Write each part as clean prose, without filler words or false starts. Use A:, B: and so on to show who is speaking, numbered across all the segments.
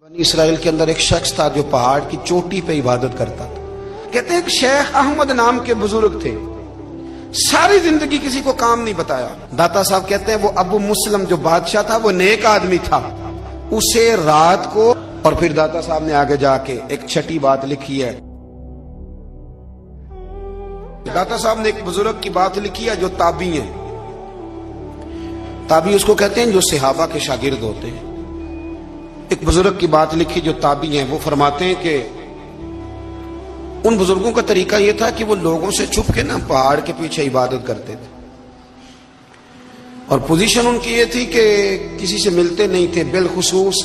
A: بنی اسرائیل کے اندر ایک شخص تھا جو پہاڑ کی چوٹی پہ عبادت کرتا تھا. کہتے ہیں ایک شیخ احمد نام کے بزرگ تھے, ساری زندگی کسی کو کام نہیں بتایا. داتا صاحب کہتے ہیں وہ ابو مسلم جو بادشاہ تھا وہ نیک آدمی تھا. اسے رات کو, اور پھر داتا صاحب نے آگے جا کے ایک چھٹی بات لکھی ہے. داتا صاحب نے ایک بزرگ کی بات لکھی ہے جو تابعی ہیں. تابعی اس کو کہتے ہیں جو صحابہ کے شاگرد ہوتے ہیں. ایک بزرگ کی بات لکھی جو تابعی ہیں, وہ فرماتے ہیں کہ ان بزرگوں کا طریقہ یہ تھا کہ وہ لوگوں سے چھپ کے نا پہاڑ کے پیچھے عبادت کرتے تھے, اور پوزیشن ان کی یہ تھی کہ کسی سے ملتے نہیں تھے, بالخصوص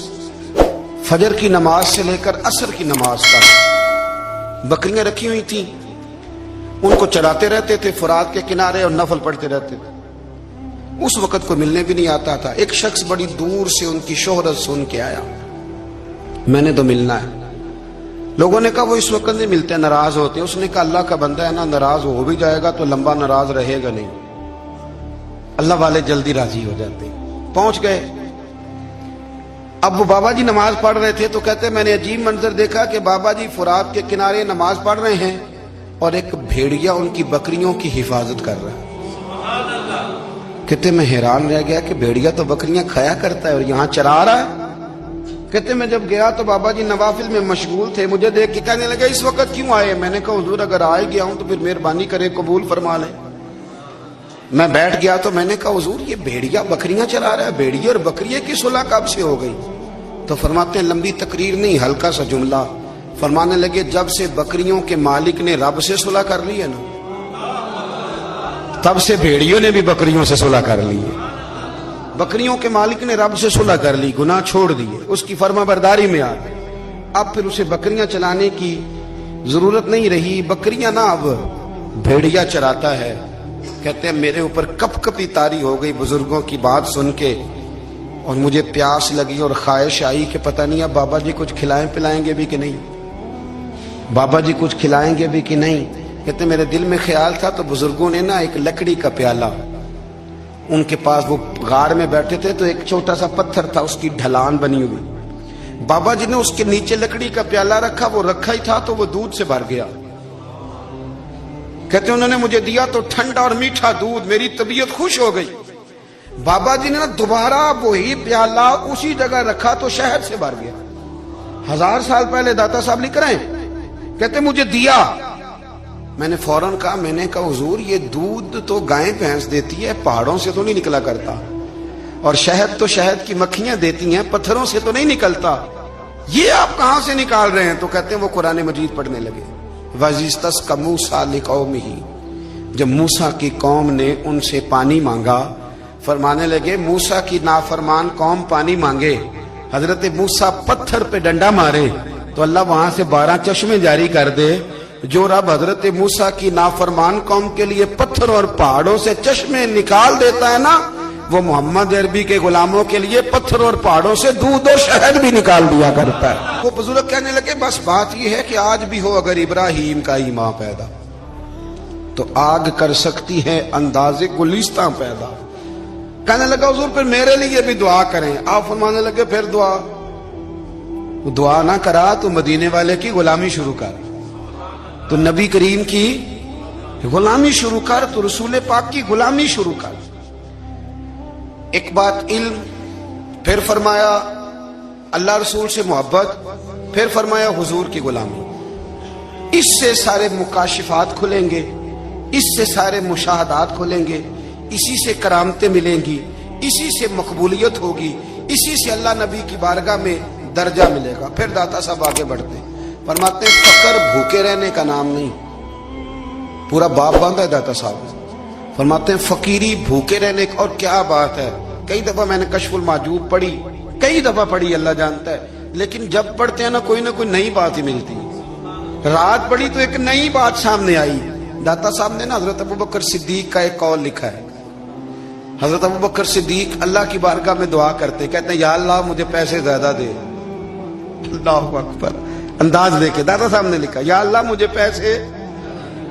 A: فجر کی نماز سے لے کر عصر کی نماز تک. بکریاں رکھی ہوئی تھیں, ان کو چراتے رہتے تھے فرات کے کنارے اور نفل پڑھتے رہتے تھے. اس وقت کو ملنے بھی نہیں آتا تھا. ایک شخص بڑی دور سے ان کی شہرت سن کے آیا, میں نے تو ملنا ہے. لوگوں نے کہا وہ اس وقت نہیں ملتے, ناراض ہوتے. اس نے کہا اللہ کا بندہ ہے نا, ناراض ہو بھی جائے گا تو لمبا ناراض رہے گا نہیں, اللہ والے جلدی راضی ہو جاتے ہیں. پہنچ گئے. اب وہ بابا جی نماز پڑھ رہے تھے تو کہتے میں نے عجیب منظر دیکھا کہ بابا جی فرات کے کنارے نماز پڑھ رہے ہیں اور ایک بھیڑیا ان کی بکریوں کی حفاظت کر رہا ہے. کہتے میں حیران رہ گیا کہ بھیڑیا تو بکریاں کھایا کرتا ہے اور یہاں چرا رہا ہے. کہتے میں جب گیا تو بابا جی نوافل میں مشغول تھے. مجھے دیکھ کے کہنے لگے اس وقت کیوں آئے؟ میں نے کہا حضور اگر آئے گیا ہوں تو پھر مہربانی کرے قبول فرما لیں. میں بیٹھ گیا تو میں نے کہا حضور یہ بھیڑیا بکریاں چرا رہا ہے, بھیڑیا اور بکریے کی صلح کب سے ہو گئی؟ تو فرماتے ہیں لمبی تقریر نہیں, ہلکا سا جملہ. فرمانے لگے جب سے بکریوں کے مالک نے رب سے صلح کر لی ہے نا, تب سے بھیڑیوں نے بھی بکریوں سے صلح کر لی ہے. بکریوں کے مالک نے رب سے صلح کر لی, گناہ چھوڑ دیے, اس کی فرما برداری میں آ گئے. اب پھر اسے بکریاں چلانے کی ضرورت نہیں رہی. بکریاں نہ اب بھیڑیا چراتا ہے. کہتے ہیں میرے اوپر کپ کپی طاری ہو گئی بزرگوں کی بات سن کے, اور مجھے پیاس لگی اور خواہش آئی کہ پتہ نہیں اب بابا جی کچھ کھلائیں پلائیں گے بھی کہ نہیں, بابا جی کچھ کھلائیں گے بھی کہ نہیں. کہتے میرے دل میں خیال تھا تو بزرگوں نے نا ایک لکڑی کا پیالہ, ان کے پاس وہ غار میں بیٹھے تھے تو ایک چھوٹا سا پتھر تھا, اس کی ڈھلان بنی ہوئی. بابا جی نے اس کے نیچے لکڑی کا پیالہ رکھا, وہ رکھا ہی تھا تو وہ دودھ سے بھر گیا. کہتے انہوں نے مجھے دیا تو ٹھنڈا اور میٹھا دودھ, میری طبیعت خوش ہو گئی. بابا جی نے دوبارہ وہی پیالہ اسی جگہ رکھا تو شہد سے بھر گیا. 1000 سال پہلے داتا صاحب لکھ رہے ہیں. کہتے مجھے دیا. میں نے فوراً کہا, میں نے کہا حضور یہ دودھ تو گائیں بھینس دیتی ہے, پہاڑوں سے تو نہیں نکلا کرتا, اور شہد تو شہد کی مکھیاں دیتی ہیں, پتھروں سے تو نہیں نکلتا, یہ آپ کہاں سے نکال رہے ہیں؟ تو کہتے ہیں وہ قرآن مجید پڑھنے لگے. وَإِذِ اسْتَسْقَى مُوسَىٰ لِقَوْمِهِ, جب موسیٰ کی قوم نے ان سے پانی مانگا, فرمانے لگے موسیٰ کی نافرمان قوم پانی مانگے, حضرت موسیٰ پتھر پہ ڈنڈا مارے تو اللہ وہاں سے 12 چشمے جاری کر دے. جو رب حضرت موسیٰ کی نافرمان قوم کے لیے پتھر اور پہاڑوں سے چشمے نکال دیتا ہے نا, وہ محمد عربی کے غلاموں کے لیے پتھر اور پہاڑوں سے دودھ اور شہد بھی نکال دیا کرتا ہے. وہ بزرگ کہنے لگے بس بات یہ ہے کہ آج بھی ہو اگر ابراہیم کا ایمان پیدا تو آگ کر سکتی ہے انداز گلستاں پیدا. کہنے لگا حضور پھر میرے لیے بھی دعا کریں. آپ فرمانے لگے پھر دعا نہ کرا تو مدینے والے کی غلامی شروع کر, تو نبی کریم کی غلامی شروع کر, تو رسول پاک کی غلامی شروع کر. ایک بات علم, پھر فرمایا اللہ رسول سے محبت, پھر فرمایا حضور کی غلامی. اس سے سارے مکاشفات کھلیں گے, اس سے سارے مشاہدات کھلیں گے, اسی سے کرامتیں ملیں گی, اسی سے مقبولیت ہوگی, اسی سے اللہ نبی کی بارگاہ میں درجہ ملے گا. پھر داتا صاحب آگے بڑھتے ہیں, فرماتے ہیں فقر بھوکے رہنے کا نام نہیں. پورا باب باندھا ہے داتا صاحب. فرماتے ہیں فقیری بھوکے رہنے کا, اور کیا بات ہے. کئی دفعہ میں نے کشف المحجوب پڑھی, کئی دفعہ پڑھی, اللہ جانتا ہے, لیکن جب پڑھتے ہیں نا کوئی نہ کوئی نئی بات ہی ملتی. رات پڑھی تو ایک نئی بات سامنے آئی. داتا صاحب نے نا حضرت ابوبکر صدیق کا ایک قول لکھا ہے. حضرت ابوبکر صدیق اللہ کی بارگاہ میں دعا کرتے, کہتے ہیں یا اللہ مجھے پیسے زیادہ دے. اللہ اکبر, انداز دیکھے. داتا صاحب نے لکھا یا اللہ مجھے پیسے,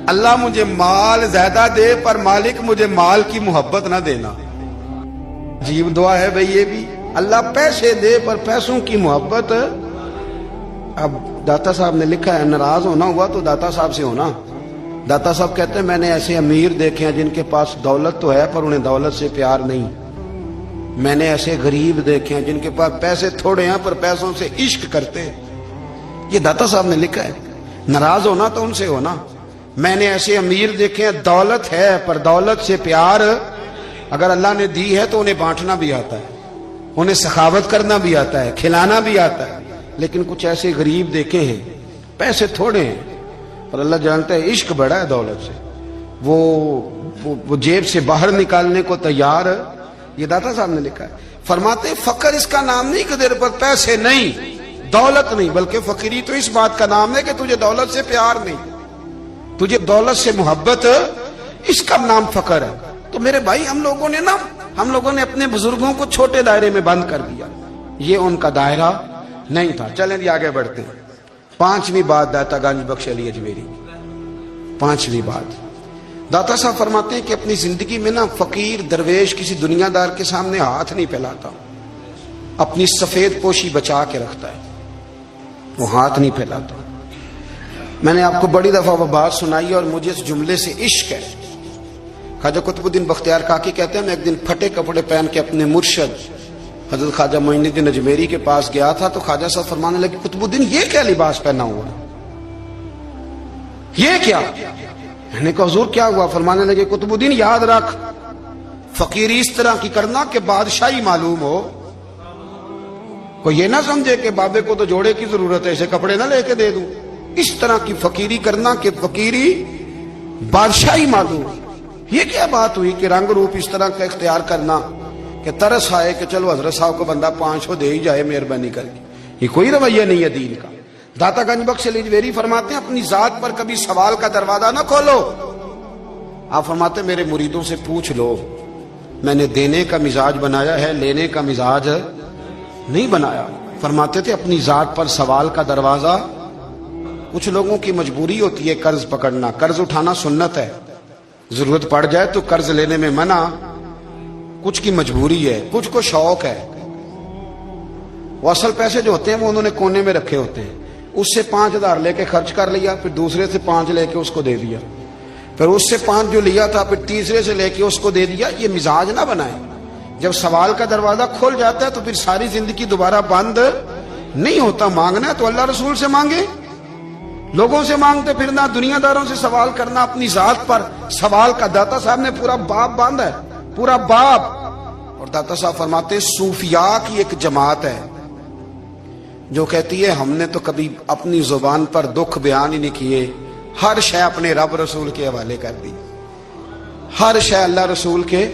A: اللہ مجھے مال زیادہ دے پر مالک مجھے مال کی محبت نہ دینا. عجیب دعا ہے بھئی یہ بھی. اللہ پیسے دے پر پیسوں کی محبت اب داتا صاحب نے لکھا ہے ناراض ہونا ہوا تو داتا صاحب سے ہونا. داتا صاحب کہتے ہیں میں نے ایسے امیر دیکھے ہیں جن کے پاس دولت تو ہے پر انہیں دولت سے پیار نہیں. میں نے ایسے غریب دیکھے ہیں جن کے پاس پیسے تھوڑے ہیں پر پیسوں سے عشق کرتے ہیں. یہ داتا صاحب نے لکھا ہے. ناراض ہونا تو ان سے ہونا. میں نے ایسے امیر دیکھے ہیں دولت ہے پر دولت سے پیار اگر اللہ نے دی ہے تو انہیں بانٹنا بھی آتا ہے, انہیں سخاوت کرنا بھی آتا ہے, کھلانا بھی آتا ہے. لیکن کچھ ایسے غریب دیکھے ہیں پیسے تھوڑے ہیں پر اللہ جانتا ہے عشق بڑا ہے دولت سے, وہ جیب سے باہر نکالنے کو تیار. یہ داتا صاحب نے لکھا ہے. فرماتے فقر اس کا نام نہیں کہ تیرے پر پیسے نہیں, دولت نہیں, بلکہ فقیری تو اس بات کا نام ہے کہ تجھے دولت سے پیار نہیں, تجھے دولت سے محبت, اس کا نام فقر ہے. تو میرے بھائی ہم لوگوں نے اپنے بزرگوں کو چھوٹے دائرے میں بند کر دیا, یہ ان کا دائرہ نہیں تھا. چلیں جی آگے بڑھتے ہیں. 5ویں بات داتا گنج بخش علی اجمیری. 5ویں بات داتا صاحب فرماتے ہیں کہ اپنی زندگی میں نا فقیر درویش کسی دنیا دار کے سامنے ہاتھ نہیں پھیلاتا, اپنی سفید پوشی بچا کے رکھتا ہے, وہ ہاتھ نہیں پھیلاتا. میں نے آپ کو بڑی دفعہ وہ بات سنائی اور مجھے اس جملے سے عشق ہے. خواجہ قطب الدین بختیار کاکی کہتے ہیں میں ایک دن پھٹے کپڑے پہن کے اپنے مرشد حضرت خواجہ معین الدین اجمیری کے پاس گیا تھا تو خواجہ صاحب فرمانے لگے قطب الدین یہ کیا لباس پہنا ہوا ہے, یہ کیا؟ میں نے کہا حضور کیا ہوا؟ فرمانے لگے قطب الدین یاد رکھ فقیری اس طرح کی کرنا کہ بادشاہی معلوم ہو, کوئی یہ نہ سمجھے کہ بابے کو تو جوڑے کی ضرورت ہے اسے کپڑے نہ لے کے دے دوں. اس طرح کی فقیری کرنا کہ فقیری بادشاہی معلوم. یہ کیا بات ہوئی کہ رنگ روپ اس طرح کا اختیار کرنا کہ ترس آئے کہ چلو حضرت صاحب کو بندہ 500 دے ہی جائے مہربانی کر کے. یہ کوئی رویہ نہیں ہے دین کا. داتا گنج بخش علی اجمیری فرماتے ہیں اپنی ذات پر کبھی سوال کا دروازہ نہ کھولو. آپ فرماتے ہیں میرے مریدوں سے پوچھ لو, میں نے دینے کا مزاج بنایا ہے, لینے کا مزاج نہیں بنایا. فرماتے تھے اپنی ذات پر سوال کا دروازہ. کچھ لوگوں کی مجبوری ہوتی ہے قرض پکڑنا, قرض اٹھانا سنت ہے, ضرورت پڑ جائے تو قرض لینے میں منع. کچھ کی مجبوری ہے, کچھ کو شوق ہے. وہ اصل پیسے جو ہوتے ہیں وہ انہوں نے کونے میں رکھے ہوتے ہیں, اس سے 5000 لے کے خرچ کر لیا, پھر دوسرے سے 5 لے کے اس کو دے دیا, پھر اس سے 5 جو لیا تھا پھر تیسرے سے لے کے اس کو دے دیا. یہ مزاج نہ بنائے. جب سوال کا دروازہ کھل جاتا ہے تو پھر ساری زندگی دوبارہ بند نہیں ہوتا. مانگنا ہے تو اللہ رسول سے مانگے, لوگوں سے مانگتے پھرنا, دنیا داروں سے سوال کرنا, اپنی ذات پر سوال کا. داتا صاحب نے پورا باب باندھا ہے, پورا باب. اور داتا صاحب فرماتے ہیں صوفیاء کی ایک جماعت ہے جو کہتی ہے ہم نے تو کبھی اپنی زبان پر دکھ بیان ہی نہیں کیے, ہر شے اپنے رب رسول کے حوالے کر دی, ہر شے اللہ رسول کے.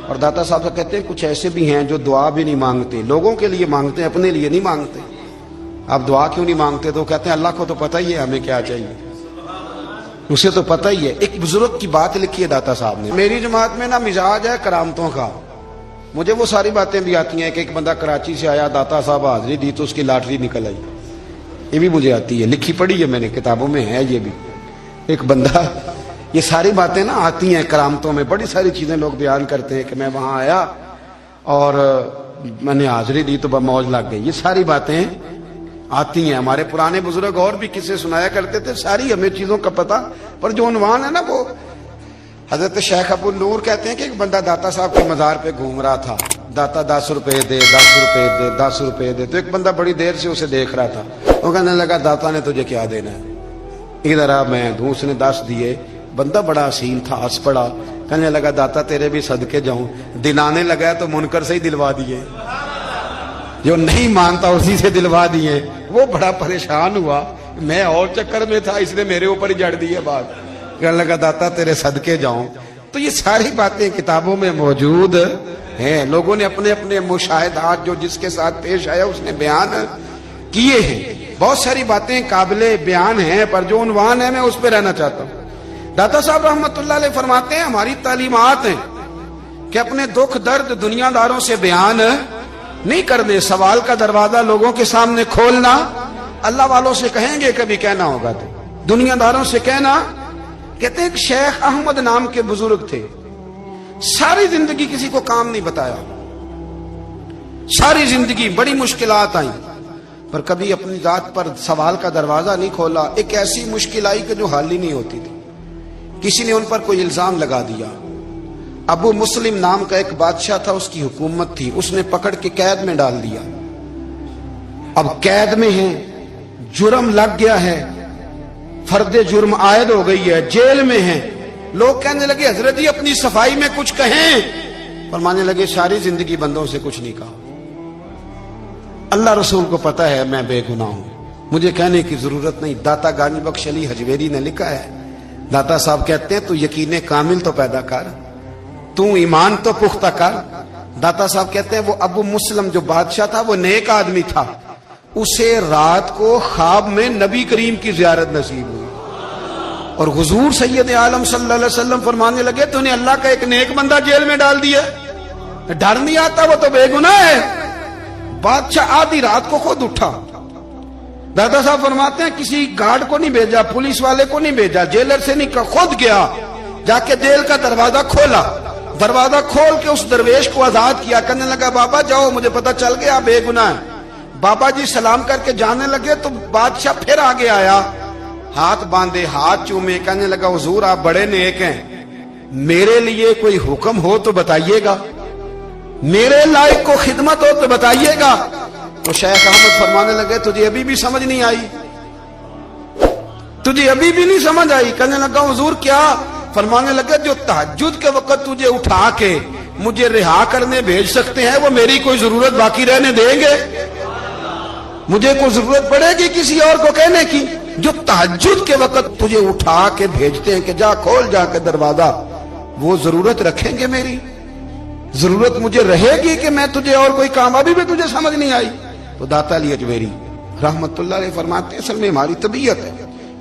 A: اور داتا صاحب کہتے ہیں کچھ ایسے بھی ہیں جو دعا بھی نہیں مانگتے, لوگوں کے لیے مانگتے ہیں, اپنے لیے نہیں مانگتے. آپ دعا کیوں نہیں مانگتے؟ تو کہتے ہیں اللہ کو تو پتہ ہی ہے ہمیں کیا چاہیے, اسے تو پتہ ہی ہے. ایک بزرگ کی بات لکھی ہے داتا صاحب نے, میری جماعت میں نا مزاج ہے کرامتوں کا. مجھے وہ ساری باتیں بھی آتی ہیں کہ ایک بندہ کراچی سے آیا, داتا صاحب حاضری دی تو اس کی لاٹری نکل آئی. یہ بھی مجھے آتی ہے, لکھی پڑھی ہے میں نے, کتابوں میں ہے یہ بھی. ایک بندہ, یہ ساری باتیں نا آتی ہیں کرامتوں میں, بڑی ساری چیزیں لوگ بیان کرتے ہیں کہ میں وہاں آیا اور میں نے حاضری دی تو موج لگ گئی. یہ ساری باتیں آتی ہیں. ہمارے پرانے بزرگ اور بھی قصے سنایا کرتے تھے, ساری ہمیں چیزوں کا پتہ, پر جو عنوان ہے نا وہ حضرت شیخ ابو نور کہتے ہیں کہ ایک بندہ داتا صاحب کے مزار پہ گھوم رہا تھا. داتا 10 روپے دے, 10 روپے دے, 10 روپے دے. تو ایک بندہ بڑی دیر سے اسے دیکھ رہا تھا. وہ کہنے لگا داتا نے تجھے کیا دینا ہے, ادھر آ میں دوں. اس نے 10 دیے. بندہ بڑا حسین تھا, ہنس پڑا, کہنے لگا داتا تیرے بھی صدقے جاؤں. دلانے لگا تو منکر سے ہی دلوا دیے, جو نہیں مانتا اسی سے دلوا دیے. وہ بڑا پریشان ہوا, میں اور چکر میں تھا, اس نے میرے اوپر ہی جڑ دی ہے بات. کہنے لگا داتا تیرے صدقے جاؤں. تو یہ ساری باتیں کتابوں میں موجود ہیں, لوگوں نے اپنے اپنے مشاہدات جو جس کے ساتھ پیش آیا اس نے بیان کیے ہیں. بہت ساری باتیں قابل بیان ہیں, پر جو عنوان ہے میں اس پہ رہنا چاہتا ہوں. داتا صاحب رحمت اللہ علیہ فرماتے ہیں ہماری تعلیمات ہیں کہ اپنے دکھ درد دنیا داروں سے بیان نہیں کرنے, سوال کا دروازہ لوگوں کے سامنے کھولنا. اللہ والوں سے کہیں گے کبھی کہنا ہوگا تو دنیا داروں سے کہنا. کہتے ہیں کہ شیخ احمد نام کے بزرگ تھے, ساری زندگی کسی کو کام نہیں بتایا, ساری زندگی بڑی مشکلات آئیں, پر کبھی اپنی ذات پر سوال کا دروازہ نہیں کھولا. ایک ایسی مشکل آئی کہ جو حل ہی نہیں ہوتی تھی. کسی نے ان پر کوئی الزام لگا دیا. ابو مسلم نام کا ایک بادشاہ تھا, اس کی حکومت تھی, اس نے پکڑ کے قید میں ڈال دیا. اب قید میں ہیں, جرم لگ گیا ہے, فرد جرم عائد ہو گئی ہے, جیل میں ہیں. لوگ کہنے لگے حضرت جی اپنی صفائی میں کچھ کہیں. فرمانے لگے ساری زندگی بندوں سے کچھ نہیں کہا, اللہ رسول کو پتا ہے میں بے گناہ ہوں, مجھے کہنے کی ضرورت نہیں. داتا غانی بخش علی حجویری نے لکھا ہے, داتا صاحب کہتے ہیں تو یقین کامل تو پیدا کر, تو ایمان تو پختہ کر. داتا صاحب کہتے ہیں وہ ابو مسلم جو بادشاہ تھا وہ نیک آدمی تھا, اسے رات کو خواب میں نبی کریم کی زیارت نصیب ہوئی اور حضور سید عالم صلی اللہ علیہ وسلم فرمانے لگے تو نے اللہ کا ایک نیک بندہ جیل میں ڈال دیا, ڈر نہیں آتا, وہ تو بے گناہ ہے. بادشاہ آدھی رات کو خود اٹھا. دادا صاحب فرماتے ہیں کسی گارڈ کو نہیں بھیجا, پولیس والے کو نہیں بھیجا, جیلر سے نہیں, خود گیا, جا کے جیل کا دروازہ کھولا. دروازہ کھول کے اس درویش کو آزاد کیا, کہنے لگا بابا جاؤ, مجھے پتا چل گیا بے گناہ ہے. بابا جی سلام کر کے جانے لگے تو بادشاہ پھر آگے آیا, ہاتھ باندھے, ہاتھ چومے, کہنے لگا حضور آپ بڑے نیک ہیں, میرے لیے کوئی حکم ہو تو بتائیے گا, میرے لائق کو خدمت ہو تو بتائیے گا. تو شیخ احمد فرمانے لگے تجھے ابھی بھی سمجھ نہیں آئی, تجھے ابھی بھی نہیں سمجھ آئی. کہنے لگا حضور کیا؟ فرمانے لگے جو تہجد کے وقت تجھے اٹھا کے مجھے رہا کرنے بھیج سکتے ہیں وہ میری کوئی ضرورت باقی رہنے دیں گے؟ مجھے کوئی ضرورت پڑے گی کسی اور کو کہنے کی؟ جو تہجد کے وقت تجھے اٹھا کے بھیجتے ہیں کہ جا کھول جا کے دروازہ, وہ ضرورت رکھیں گے میری؟ ضرورت مجھے رہے گی کہ میں تجھے اور کوئی کام؟ ابھی بھی تجھے سمجھ نہیں آئی. تو داتا علی حجویری رحمت اللہ علیہ فرماتے ہیں اصل میں ہماری طبیعت ہے,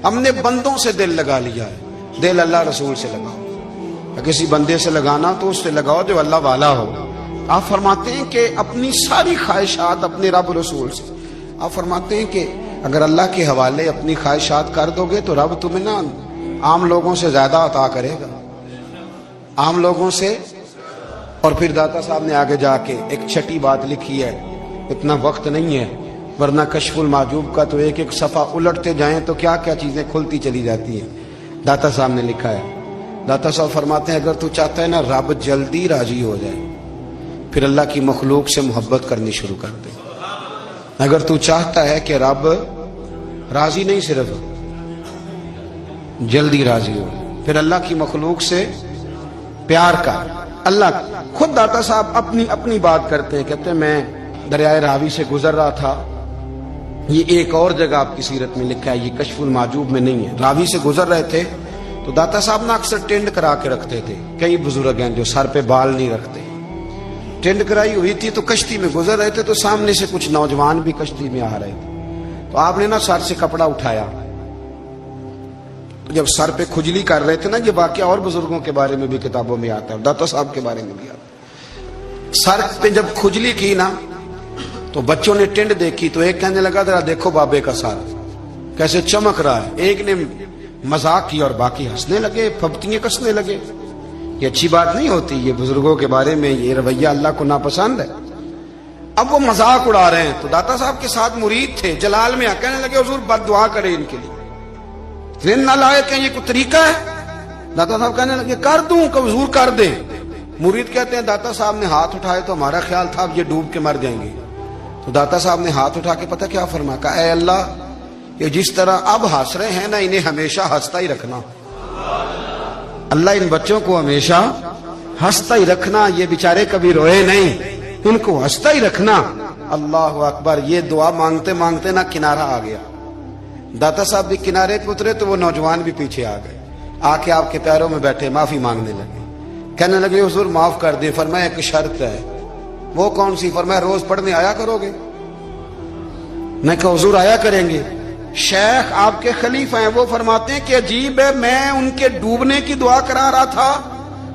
A: ہم نے بندوں سے دل لگا لیا ہے. دل اللہ رسول سے لگاؤ, کسی بندے سے لگانا تو اس سے لگاؤ جو اللہ والا ہو. آپ فرماتے ہیں کہ اپنی ساری خواہشات اپنے رب رسول سے, آپ فرماتے ہیں کہ اگر اللہ کے حوالے اپنی خواہشات کر دو گے تو رب تمہیں نا عام لوگوں سے زیادہ عطا کرے گا, عام لوگوں سے. اور پھر داتا صاحب نے آگے جا کے ایک چھٹی بات لکھی ہے, اتنا وقت نہیں ہے ورنہ کشف المحجوب کا تو ایک ایک صفحہ الٹتے جائیں تو کیا کیا چیزیں کھلتی چلی جاتی ہیں. داتا صاحب نے لکھا ہے, داتا صاحب فرماتے ہیں اگر تو چاہتا ہے نا رب جلدی راضی ہو جائے پھر اللہ کی مخلوق سے محبت کرنی شروع کر دے. اگر تو چاہتا ہے کہ رب راضی نہیں صرف جلدی راضی ہو پھر اللہ کی مخلوق سے پیار کر. اللہ خود داتا صاحب اپنی بات کرتے ہیں, کہتے ہیں میں دریائے راوی سے گزر رہا تھا, یہ ایک اور جگہ آپ کی سیرت میں لکھا ہے, یہ کشف المحجوب میں نہیں ہے. راوی سے گزر رہے تھے تو داتا صاحب نا اکثر ٹینڈ کرا کے رکھتے تھے, کئی بزرگ ہیں جو سر پہ بال نہیں رکھتے, ٹینڈ کرائی ہوئی تھی تو کشتی میں گزر رہے تھے تو سامنے سے کچھ نوجوان بھی کشتی میں آ رہے تھے. تو آپ نے نا سر سے کپڑا اٹھایا, جب سر پہ کھجلی کر رہے تھے نا, یہ واقعہ اور بزرگوں کے بارے میں بھی کتابوں میں آتا ہے, داتا صاحب کے بارے میں بھی آتا ہے. سر پہ جب کھجلی کی نا تو بچوں نے ٹینڈ دیکھی تو ایک کہنے لگا ذرا دیکھو بابے کا سر کیسے چمک رہا ہے. ایک نے مذاق کیا اور باقی ہنسنے لگے, پھپتیاں کسنے لگے. یہ اچھی بات نہیں ہوتی, یہ بزرگوں کے بارے میں یہ رویہ اللہ کو ناپسند ہے. اب وہ مذاق اڑا رہے ہیں تو داتا صاحب کے ساتھ مرید تھے جلال میں, کہنے لگے حضور بد دعا کرے ان کے لیے, ذہن نہ لائے کہ یہ کوئی طریقہ ہے. داتا صاحب کہنے لگے کر دوں کہ حضور کر دیں. مرید کہتے ہیں داتا صاحب نے ہاتھ اٹھائے تو ہمارا خیال تھا اب یہ ڈوب کے مر جائیں گے. تو داتا صاحب نے ہاتھ اٹھا کے پتہ کیا فرمایا, کہا اے اللہ یہ جس طرح اب ہنس رہے ہیں نا انہیں ہمیشہ ہنستا ہی رکھنا. اللہ ان بچوں کو ہمیشہ ہنستا ہی رکھنا, یہ بیچارے کبھی روئے نہیں, ان کو ہنستا ہی رکھنا. اللہ اکبر. یہ دعا مانگتے مانگتے نا کنارہ آ گیا. داتا صاحب بھی کنارے پہ اترے تو وہ نوجوان بھی پیچھے آ گئے, آ کے آپ کے پیروں میں بیٹھے معافی مانگنے لگے. کہنے لگے حضور معاف کر دیں. فرمایا ایک شرط ہے. وہ کون سی؟ فرمایا روز پڑھنے آیا کرو گے. میں کہا حضور آیا کریں گے. شیخ آپ کے خلیفہ ہیں, وہ فرماتے ہیں کہ عجیب ہے, میں ان کے ڈوبنے کی دعا کرا رہا تھا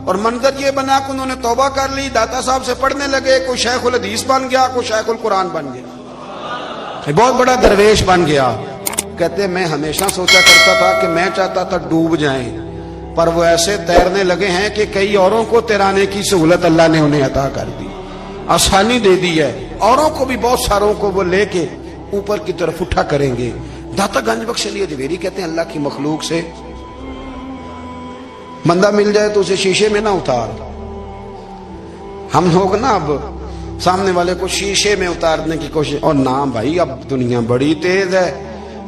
A: اور منظر یہ بنا کہ انہوں نے توبہ کر لی, داتا صاحب سے پڑھنے لگے, کوئی شیخ الحدیث بن گیا, کوئی شیخ القرآن بن گیا, بہت بڑا درویش بن گیا. کہتے میں ہمیشہ سوچا کرتا تھا کہ میں چاہتا تھا ڈوب جائیں, پر وہ ایسے تیرنے لگے ہیں کہ کئی اوروں کو تیرانے کی سہولت اللہ نے انہیں عطا کر دی, آسانی دے دی ہے. اوروں کو بھی بہت ساروں کو وہ لے کے اوپر کی طرف اٹھا کریں گے. داتا گنج بخش علی اجمیری کہتے ہیں اللہ کی مخلوق سے بندہ مل جائے تو اسے شیشے میں نہ اتار. ہم لوگ نا اب سامنے والے کو شیشے میں اتارنے کی کوشش, اور نہ بھائی اب دنیا بڑی تیز ہے,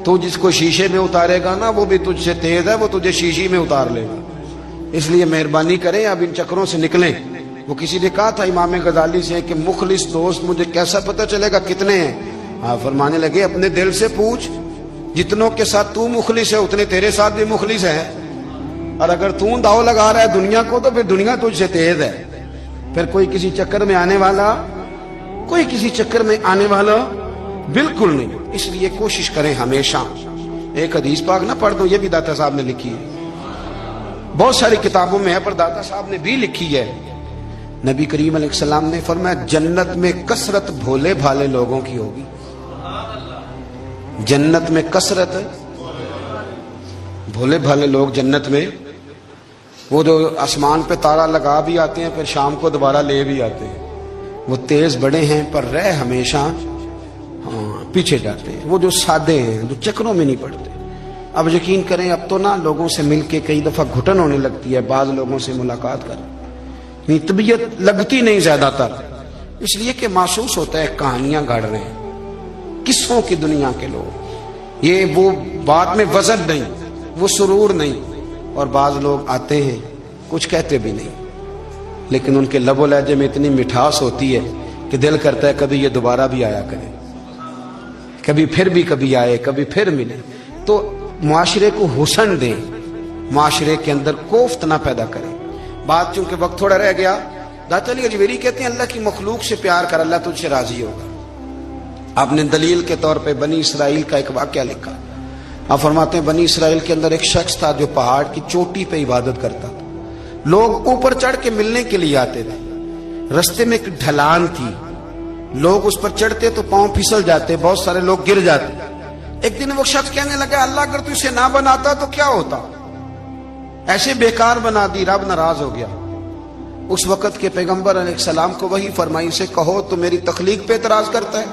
A: تو جس کو شیشے میں اتارے گا نا وہ بھی تجھ سے تیز ہے, وہ تجھے شیشی میں اتار لے گا. اس لیے مہربانی کریں اب ان چکروں سے نکلیں. وہ کسی نے کہا تھا امام غزالی سے کہ مخلص دوست مجھے کیسا پتہ چلے گا کتنے ہیں؟ فرمانے لگے اپنے دل سے پوچھ, جتنوں کے ساتھ تو مخلص ہے اتنے تیرے ساتھ بھی مخلص ہیں, اور اگر تو داؤ لگا رہا ہے دنیا کو تو پھر دنیا تجھ سے تیز ہے. پھر کوئی کسی چکر میں آنے والا بالکل نہیں. اس لیے کوشش کریں ہمیشہ. ایک حدیث پاک نہ پڑھ دو, یہ بھی داتا صاحب نے لکھی ہے, بہت ساری کتابوں میں ہے پر داتا صاحب نے بھی لکھی ہے. نبی کریم علیہ السلام نے فرمایا جنت میں کثرت بھولے بھالے لوگوں کی ہوگی. جنت میں کثرت بھولے بھالے لوگ جنت میں, وہ جو آسمان پہ تارا لگا بھی آتے ہیں پھر شام کو دوبارہ لے بھی آتے ہیں, وہ تیز بڑے ہیں پر رہ ہمیشہ پیچھے جاتے ہیں. وہ جو سادے ہیں جو چکروں میں نہیں پڑتے. اب یقین کریں اب تو نا لوگوں سے مل کے کئی دفعہ گھٹن ہونے لگتی ہے, بعض لوگوں سے ملاقات کر طبیعت لگتی نہیں زیادہ تر, اس لیے کہ محسوس ہوتا ہے کہانیاں گاڑ رہے ہیں, قصوں کی دنیا کے لوگ. یہ وہ بات میں وزن نہیں, وہ سرور نہیں. اور بعض لوگ آتے ہیں کچھ کہتے بھی نہیں, لیکن ان کے لب و لہجے میں اتنی مٹھاس ہوتی ہے کہ دل کرتا ہے کبھی یہ دوبارہ بھی آیا کرے, کبھی آئے, کبھی پھر ملے. تو معاشرے کو حسن دیں, معاشرے کے اندر کوفت نہ پیدا کریں. بات چونکہ وقت تھوڑا رہ گیا, داتا علی اجمیری کہتے ہیں اللہ کی مخلوق سے پیار کر, اللہ تجھ سے راضی ہوگا. آپ نے دلیل کے طور پہ بنی اسرائیل کا ایک واقعہ لکھا. آپ فرماتے ہیں بنی اسرائیل کے اندر ایک شخص تھا جو پہاڑ کی چوٹی پہ عبادت کرتا تھا. لوگ اوپر چڑھ کے ملنے کے لیے آتے تھے. رستے میں ایک ڈھلان تھی, لوگ اس پر چڑھتے تو پاؤں پھسل جاتے, بہت سارے لوگ گر جاتے. ایک دن وہ شخص کہنے لگا اللہ اگر تو اسے نہ بناتا تو کیا ہوتا, ایسے بیکار بنا دی. رب ناراض ہو گیا. اس وقت کے پیغمبر علیہ السلام کو وہی فرمائی, اسے کہو تو میری تخلیق پہ اعتراض کرتا ہے,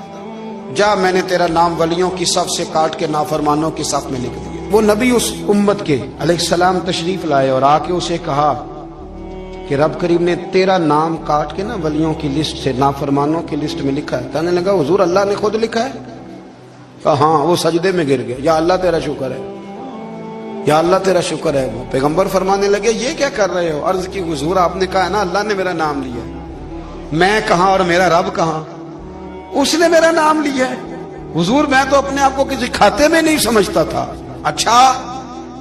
A: جا میں نے تیرا نام ولیوں کی صف سے کاٹ کے نافرمانوں کی صف میں لکھ دیا. وہ نبی اس امت کے علیہ السلام تشریف لائے اور آ کے اسے کہا کہ رب کریم نے تیرا نام کاٹ کے نا ولیوں کی لسٹ سے نافرمانوں کی لسٹ میں لکھا ہے. کہنے لگا حضور اللہ نے خود لکھا ہے؟ کہا ہاں. وہ سجدے میں گر گیا, یا اللہ تیرا شکر ہے, یا اللہ تیرا شکر ہے. وہ پیغمبر فرمانے لگے یہ کیا کر رہے ہو؟ عرض کی حضور آپ نے کہا ہے نا اللہ نے میرا نام لیا, میں کہاں اور میرا رب کہاں؟ اس نے میرا نام لیا ہے. حضور میں تو اپنے آپ کو کسی کھاتے میں نہیں سمجھتا تھا. اچھا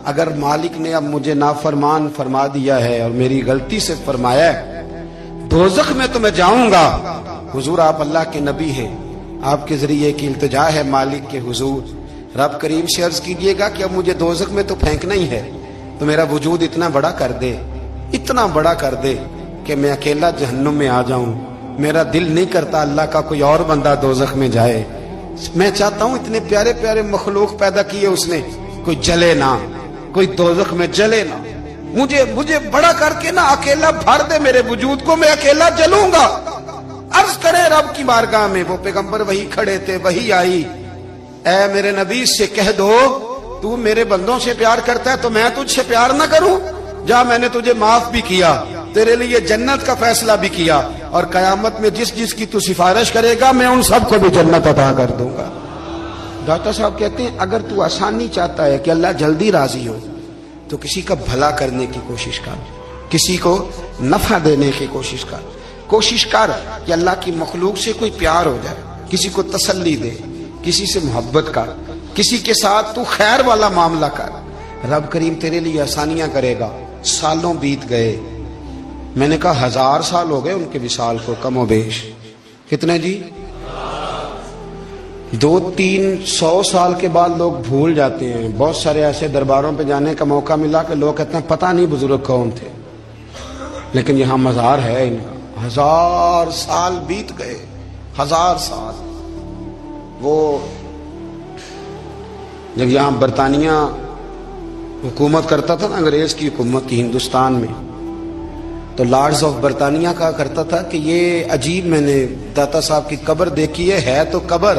A: اگر مالک نے اب مجھے نافرمان فرما دیا ہے اور میری غلطی سے فرمایا ہے, دوزخ میں تو میں جاؤں گا. حضور آپ اللہ کے نبی ہیں, آپ کے ذریعے کی التجا ہے مالک کے حضور, رب کریم سے عرض کیجئے گا کہ اب مجھے دوزخ میں تو پھینکنا ہی ہے, تو میرا وجود اتنا بڑا کر دے, اتنا بڑا کر دے کہ میں اکیلا جہنم میں آ جاؤں. میرا دل نہیں کرتا اللہ کا کوئی اور بندہ دوزخ میں جائے. میں چاہتا ہوں اتنے پیارے پیارے مخلوق پیدا کیے اس نے, کوئی جلے نہ, کوئی دوزخ میں جلے نہ. مجھے بڑا کر کے نا اکیلا بھر دے میرے وجود کو, میں اکیلا جلوں گا. عرض کرے رب کی بارگاہ میں. وہ پیغمبر وہی کھڑے تھے, وہی آئی, اے میرے نبی سے کہہ دو تو میرے بندوں سے پیار کرتا ہے تو میں تجھ سے پیار نہ کروں؟ جا میں نے تجھے معاف بھی کیا, تیرے لیے جنت کا فیصلہ بھی کیا, اور قیامت میں جس کی تو سفارش کرے گا میں ان سب کو بھی جنت عطا کر دوں گا. داتا صاحب کہتے ہیں اگر تو آسانی چاہتا ہے کہ اللہ جلدی راضی ہو تو کسی کا بھلا کرنے کی کوشش کر, کسی کو نفع دینے کی کوشش کر کہ اللہ کی مخلوق سے کوئی پیار ہو جائے, کسی کو تسلی دے, کسی سے محبت کر, کسی کے ساتھ تو خیر والا معاملہ کر. رب کریم تیرے لیے آسانیاں کرے گا. سالوں بیت گئے, میں نے کہا 1000 سال ہو گئے ان کے وصال کو کم و بیش. کتنے جی؟ 200-300 سال کے بعد لوگ بھول جاتے ہیں. بہت سارے ایسے درباروں پہ جانے کا موقع ملا کہ لوگ کہتے ہیں پتہ نہیں بزرگ کون تھے, لیکن یہاں مزار ہے ان کا. 1000 سال بیت گئے, 1000 سال. وہ جب یہاں برطانیہ حکومت کرتا تھا نا, انگریز کی حکومت کی ہندوستان میں, تو لارڈز آف برطانیہ کہا کرتا تھا کہ یہ عجیب, میں نے داتا صاحب کی قبر دیکھی ہے تو قبر